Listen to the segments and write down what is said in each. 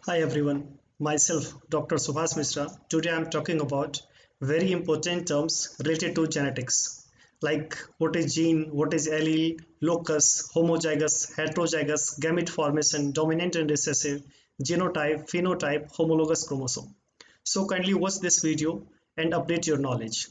Hi everyone, myself Dr. Subhas Mishra. Today I am talking about very important terms related to genetics like what is gene, what is allele, locus, homozygous, heterozygous, gamete formation, dominant and recessive, genotype, phenotype, homologous chromosome. So kindly watch this video and update your knowledge.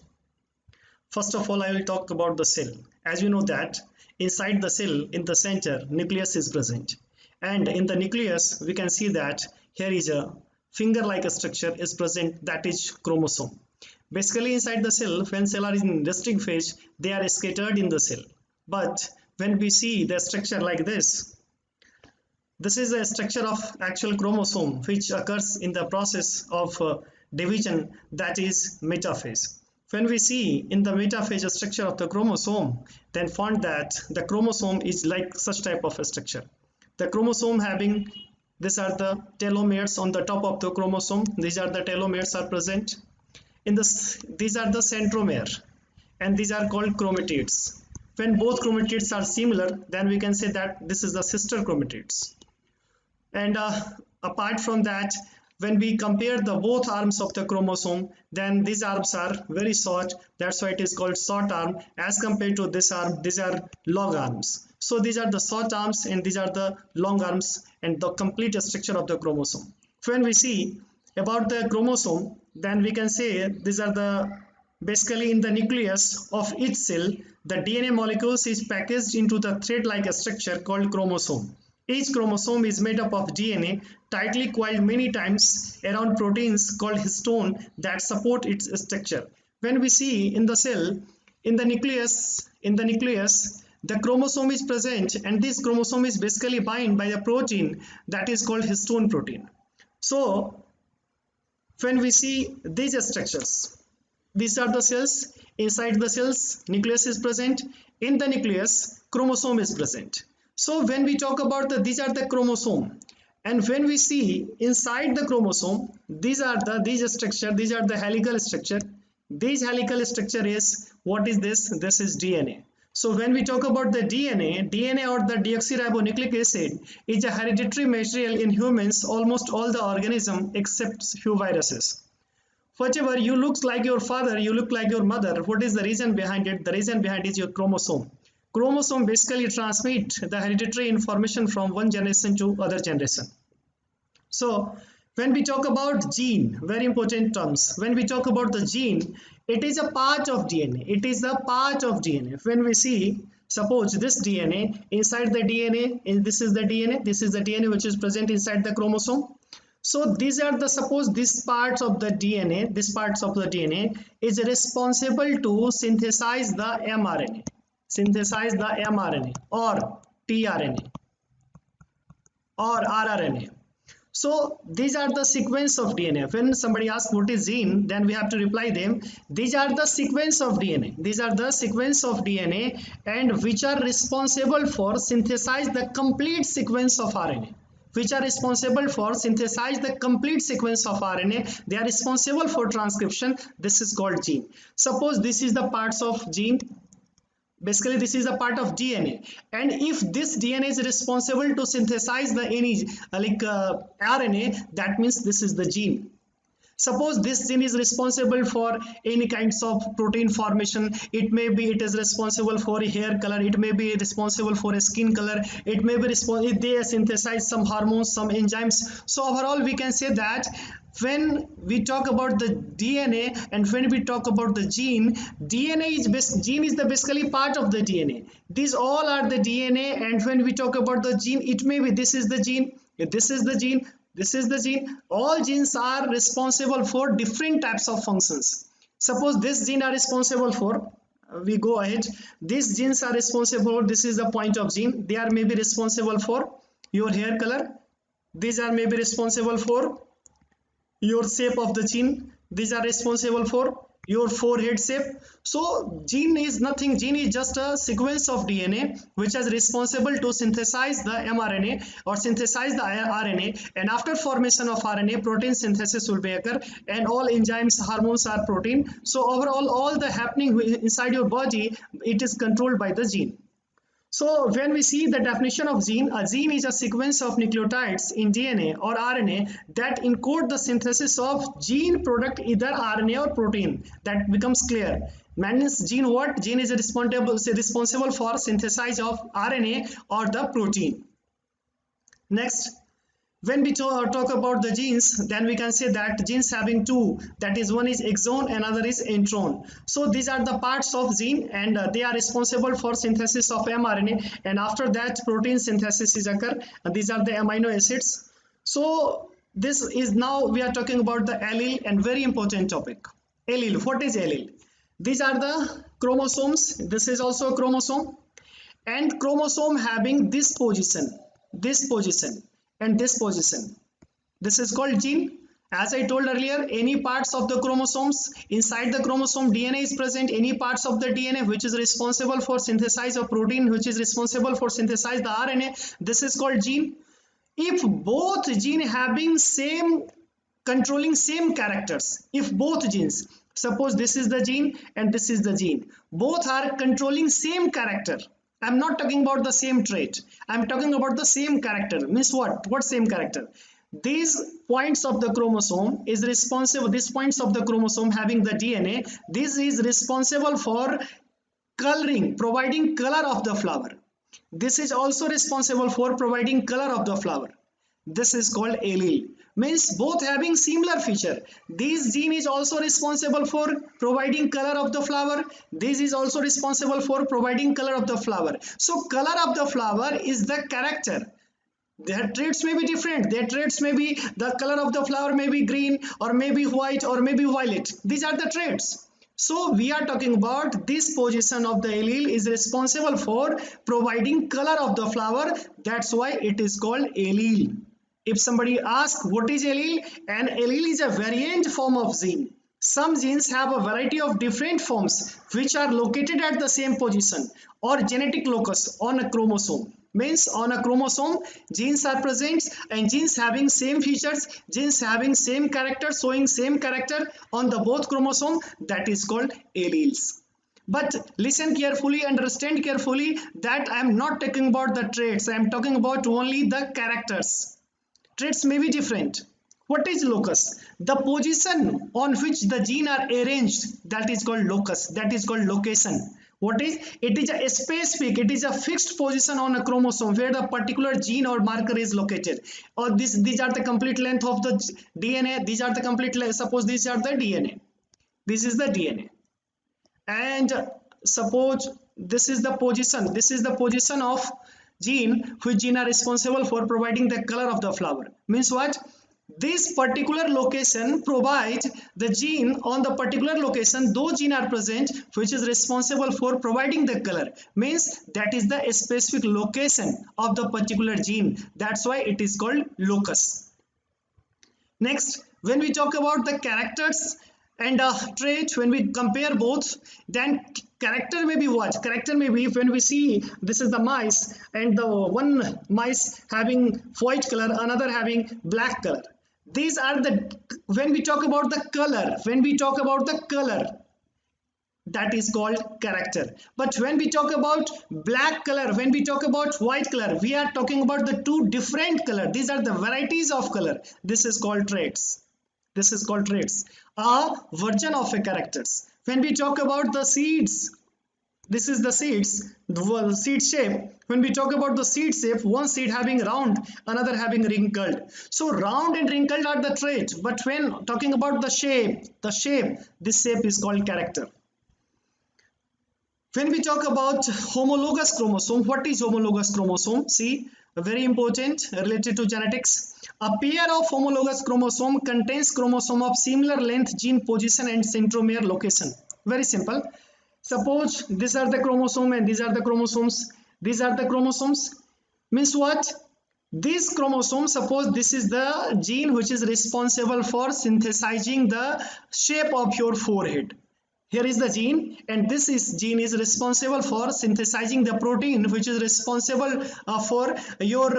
First of all, I will talk about the cell. As you know that inside the cell in the center nucleus is present, and in the nucleus we can see that here is a finger like a structure is present, that is chromosome. Basically inside the cell, when cell are in resting phase, they are scattered in the cell, but when we see the structure like this is a structure of actual chromosome which occurs in the process of division, that is metaphase. When we see in the metaphase structure of the chromosome, then find that the chromosome is like such type of a structure. The chromosome having, these are the telomeres on the top of the chromosome, these are the telomeres are present in this, these are the centromere, and these are called chromatids. When both chromatids are similar, then we can say that this is the sister chromatids. And apart from that, when we compare the both arms of the chromosome, then these arms are very short, that's why it is called short arm. As compared to this arm, these are long arms. So these are the short arms and these are the long arms and the complete structure of the chromosome. When we see about the chromosome, then we can say these are the basically in the nucleus of each cell, the DNA molecules is packaged into the thread like a structure called chromosome. Each chromosome is made up of DNA tightly coiled many times around proteins called histone that support its structure. When we see in the cell, in the nucleus, the chromosome is present, and this chromosome is basically bound by a protein that is called histone protein. So when we see these structures, these are the cells. Inside the cells, nucleus is present. In the nucleus, chromosome is present. So when we talk about these are the chromosome, and when we see inside the chromosome, these are the helical structure. This helical structure is, what is this? This is DNA. So when we talk about the DNA or the deoxyribonucleic acid is a hereditary material in humans, almost all the organism except few viruses. Whatever you look like your father, you look like your mother. What is the reason behind it? The reason behind is your chromosome. Chromosome basically transmit the hereditary information from one generation to other generation. So when we talk about gene, very important terms. When we talk about the gene, it is a part of DNA. It is a part of DNA. When we see, suppose this DNA, inside the DNA, this is the DNA which is present inside the chromosome. So these are the, suppose this parts of the DNA, is responsible to synthesize the mRNA, or tRNA or rRNA. So these are the sequence of DNA. When somebody asks what is gene, then we have to reply them, these are the sequence of DNA. And which are responsible for synthesize the complete sequence of RNA. They are responsible for transcription. This is called gene. Suppose this is the parts of gene. Basically this is a part of DNA, and if this DNA is responsible to synthesize the any RNA, that means this is the gene. Suppose this gene is responsible for any kinds of protein formation. It may be it is responsible for hair color, it may be responsible for a skin color, it may be responsible, they synthesize some hormones, some enzymes. So overall we can say that when we talk about the DNA and when we talk about the gene, gene is the basically part of the DNA. These all are the DNA, and when we talk about the gene, it may be this is the gene, this is the gene, this is the gene. All genes are responsible for different types of functions. Suppose this gene are responsible for, we go ahead, these genes are responsible, this is the point of gene, they are maybe responsible for your hair color, these are maybe responsible for your shape of the chin, these are responsible for your forehead shape. So gene is nothing, gene is just a sequence of DNA which is responsible to synthesize the mRNA or synthesize the RNA, and after formation of RNA, protein synthesis will be occur, and all enzymes, hormones are protein. So overall all the happening inside your body, it is controlled by the gene. So when we see the definition of gene, a gene is a sequence of nucleotides in DNA or RNA that encode the synthesis of gene product, either RNA or protein. That becomes clear. Means gene what? Gene is responsible for synthesis of RNA or the protein. Next, when we talk about the genes, then we can say that genes having two, that is, one is exon, another is intron. So these are the parts of gene, and they are responsible for synthesis of mRNA, and after that protein synthesis is occur, and these are the amino acids. So this is, now we are talking about the allele, and very important topic. Allele. What is allele? These are the chromosomes. This is also a chromosome, and chromosome having this position, and this position. This is called gene. As I told earlier, any parts of the chromosomes, inside the chromosome DNA is present, any parts of the DNA which is responsible for synthesis of protein, which is responsible for synthesize the RNA, this is called gene. If both gene having same, controlling same characters, if both genes, suppose this is the gene and this is the gene, both are controlling same character, I'm not talking about the same trait, I'm talking about the same character. Means what same character? These points of the chromosome is responsible, these points of the chromosome having the DNA, this is responsible for coloring, providing color of the flower. This is also responsible for providing color of the flower. This is called allele. Means both having similar feature. This gene is also responsible for providing color of the flower. This is also responsible for providing color of the flower. So color of the flower is the character. Their traits may be different. Their traits may be, the color of the flower may be green or maybe white or maybe violet. These are the traits. So we are talking about this position of the allele is responsible for providing color of the flower. That's why it is called allele. If somebody asks what is allele, an allele is a variant form of gene. Some genes have a variety of different forms which are located at the same position or genetic locus on a chromosome. Means on a chromosome genes are present, and genes having same features, genes having same character, showing same character on the both chromosome, that is called alleles. But listen carefully, understand carefully that I am not talking about the traits, I am talking about only the characters. Traits may be different. What is locus? The position on which the gene are arranged, that is called locus, that is called location. What is? It is a specific, it is a fixed position on a chromosome where the particular gene or marker is located. Or these are the complete length of the DNA, these are the complete length, suppose these are the DNA. This is the DNA. And suppose this is the position of gene, which gene are responsible for providing the color of the flower. Means what? This particular location provides the gene on the particular location, those gene are present which is responsible for providing the color. Means that is the specific location of the particular gene. That's why it is called locus. Next, when we talk about the characters and trait, when we compare both, then character may be what? Character may be, when we see this is the mice, and the one mice having white color, another having black color. These are the, when we talk about the color, that is called character. But when we talk about black color, when we talk about white color, we are talking about the two different color. These are the varieties of color. This is called traits. This is called traits, a version of a characters. When we talk about the seeds, this is the seeds, the seed shape. When we talk about the seed shape, one seed having round, another having wrinkled. So round and wrinkled are the trait. But when talking about the shape, this shape is called character. When we talk about homologous chromosome, what is homologous chromosome? See, very important, related to genetics. A pair of homologous chromosome contains chromosome of similar length, gene position and centromere location. Very simple. Suppose these are the chromosome and these are the chromosomes. These are the chromosomes. Means what? This chromosome, suppose this is the gene which is responsible for synthesizing the shape of your forehead. Here is the gene, and this gene is responsible for synthesizing the protein which is responsible for your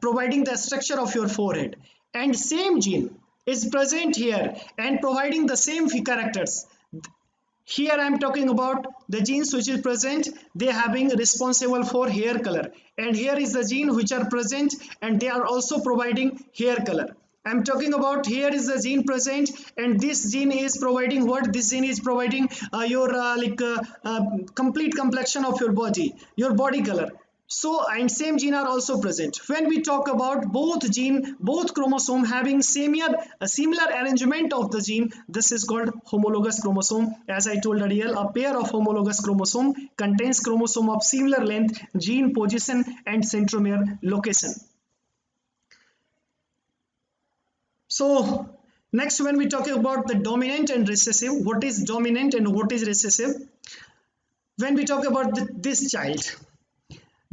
providing the structure of your forehead. And same gene is present here and providing the same characters. Here I am talking about the genes which is present, they having responsible for hair color, and here is the gene which are present and they are also providing hair color. I'm talking about here is the gene present and this gene is providing what? This gene is providing your complete complexion of your body color. So and same gene are also present. When we talk about both chromosome having similar arrangement of the gene, this is called homologous chromosome. As I told earlier, a pair of homologous chromosome contains chromosome of similar length, gene position and centromere location. So next, when we talk about the dominant and recessive, what is dominant and what is recessive? When we talk about this child,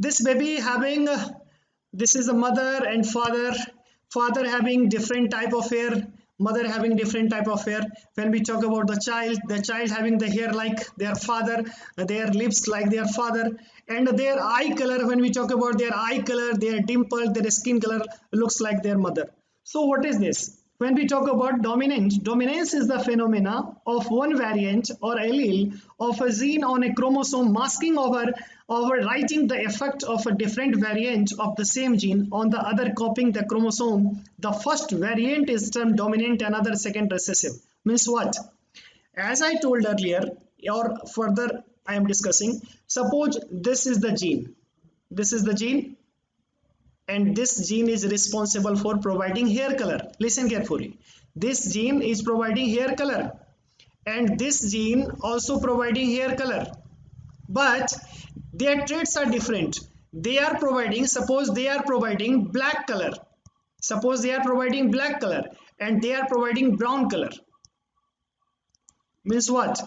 this baby having this is the mother and father having different type of hair, mother having different type of hair. When we talk about the child having the hair like their father, their lips like their father, and their eye color, when we talk about their eye color, their dimple, their skin color looks like their mother. So what is this? When we talk about dominance is the phenomena of one variant or allele of a gene on a chromosome masking overwriting the effect of a different variant of the same gene on the other copying the chromosome. The first variant is termed dominant, another second recessive. Means what? As I told earlier, or further I am discussing, suppose this is the gene, and this gene is responsible for providing hair color. Listen carefully. This gene is providing hair color and this gene also providing hair color, but their traits are different. Suppose they are providing black color, and they are providing brown color. Means what?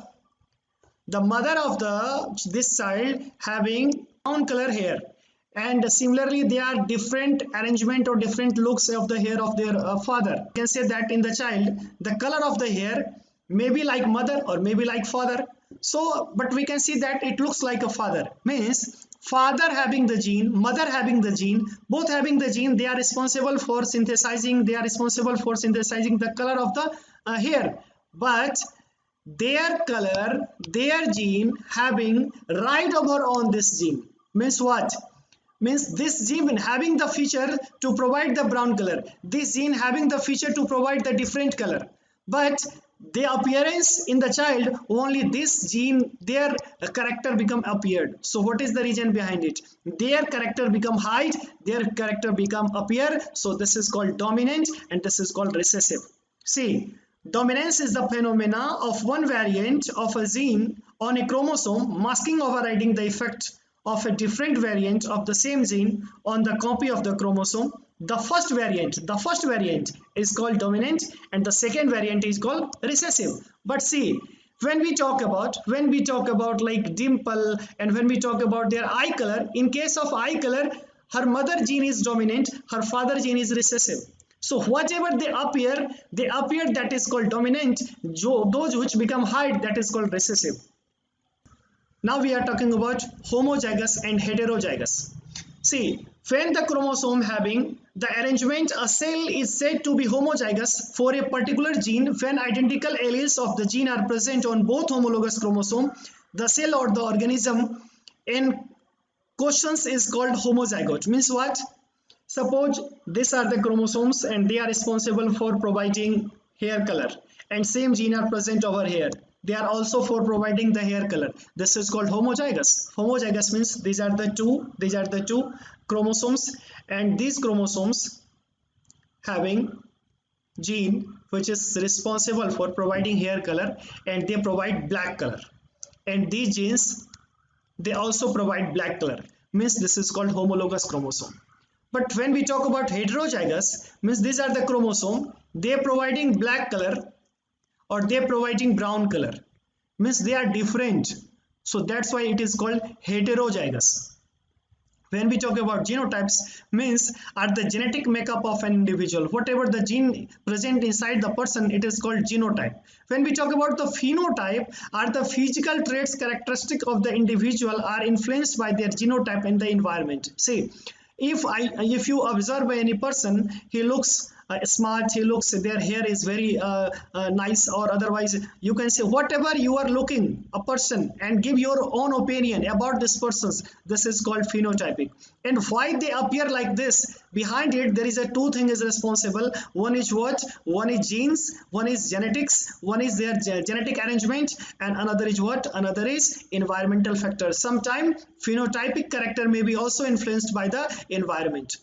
The mother of this child having brown color hair, and similarly they are different arrangement or different looks of the hair of their father. You can say that in the child the color of the hair may be like mother or maybe like father. So but we can see that it looks like a father. Means father having the gene, mother having the gene, both having the gene, they are responsible for synthesizing the color of the hair, but their color, their gene having right over on this gene. Means what? Means this gene having the feature to provide the brown color, this gene having the feature to provide the different color, but the appearance in the child only this gene, their character become appeared. So what is the reason behind it? Their character become hide, their character become appear. So this is called dominant and this is called recessive. See, dominance is the phenomena of one variant of a gene on a chromosome masking overriding the effect of a different variant of the same gene on the copy of the chromosome. The first variant is called dominant and the second variant is called recessive. But see, when we talk about like dimple and when we talk about their eye color, in case of eye color, her mother gene is dominant, her father gene is recessive. So whatever they appear that is called dominant, those which become hide, that is called recessive. Now we are talking about homozygous and heterozygous. See, when the chromosome having the arrangement, a cell is said to be homozygous for a particular gene when identical alleles of the gene are present on both homologous chromosome. The cell or the organism in questions is called homozygote. Means what? Suppose these are the chromosomes and they are responsible for providing hair color, and same gene are present over here. They are also for providing the hair color. This is called homozygous. Homozygous means these are the two chromosomes, and these chromosomes having gene which is responsible for providing hair color and they provide black color, and these genes they also provide black color. Means this is called homologous chromosome. But when we talk about heterozygous, means these are the chromosome, they are providing black color or they are providing brown color. Means they are different. So that's why it is called heterozygous. When we talk about genotypes, means are the genetic makeup of an individual. Whatever the gene present inside the person, it is called genotype. When we talk about the phenotype, are the physical traits characteristic of the individual are influenced by their genotype and the environment. See, if you observe by any person, he looks smart, he looks, their hair is very nice, or otherwise you can say whatever you are looking a person and give your own opinion about this person's, this is called phenotypic. And why they appear like this, behind it there is a two thing is responsible. One is what? One is genes, one is genetics, one is their genetic arrangement, and another is what? Another is environmental factors. Sometimes phenotypic character may be also influenced by the environment.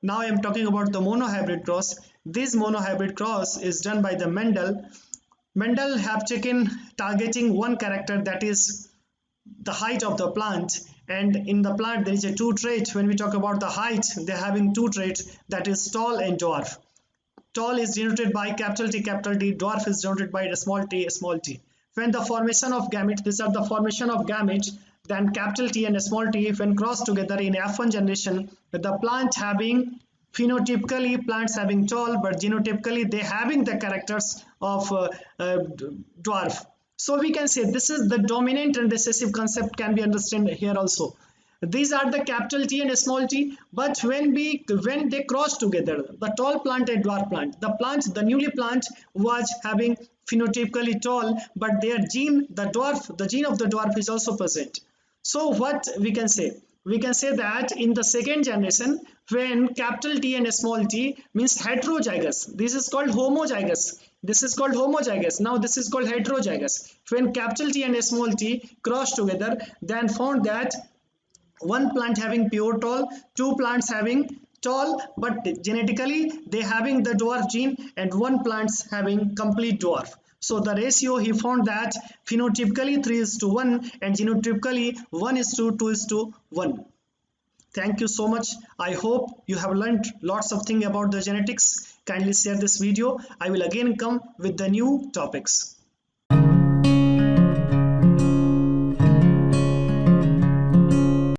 Now I am talking about the monohybrid cross. This monohybrid cross is done by the Mendel. Mendel have taken targeting one character, that is the height of the plant, and in the plant there is a two trait. When we talk about the height, they are having two traits, that is tall and dwarf. Tall is denoted by capital T capital D, dwarf is denoted by small t. When the formation of gamete, these are the formation of gamete, then capital T and small t when crossed together in F1 generation, the plant having phenotypically plants having tall, but genotypically they having the characters of dwarf. So we can say this is the dominant and recessive concept can be understood here also. These are the capital T and small t, but when they cross together, the tall plant and dwarf plant, the newly plant was having phenotypically tall, but their gene, the gene of the dwarf is also present. So what we can say? We can say that in the second generation, when capital T and small t means heterozygous, this is called homozygous. This is called homozygous. Now this is called heterozygous. When capital T and small t cross together, then found that one plant having pure tall, two plants having tall, but genetically they having the dwarf gene, and one plants having complete dwarf. So the ratio he found that phenotypically 3:1 and genotypically 1:2:1. Thank you so much. I hope you have learned lots of things about the genetics. Kindly share this video. I will again come with the new topics.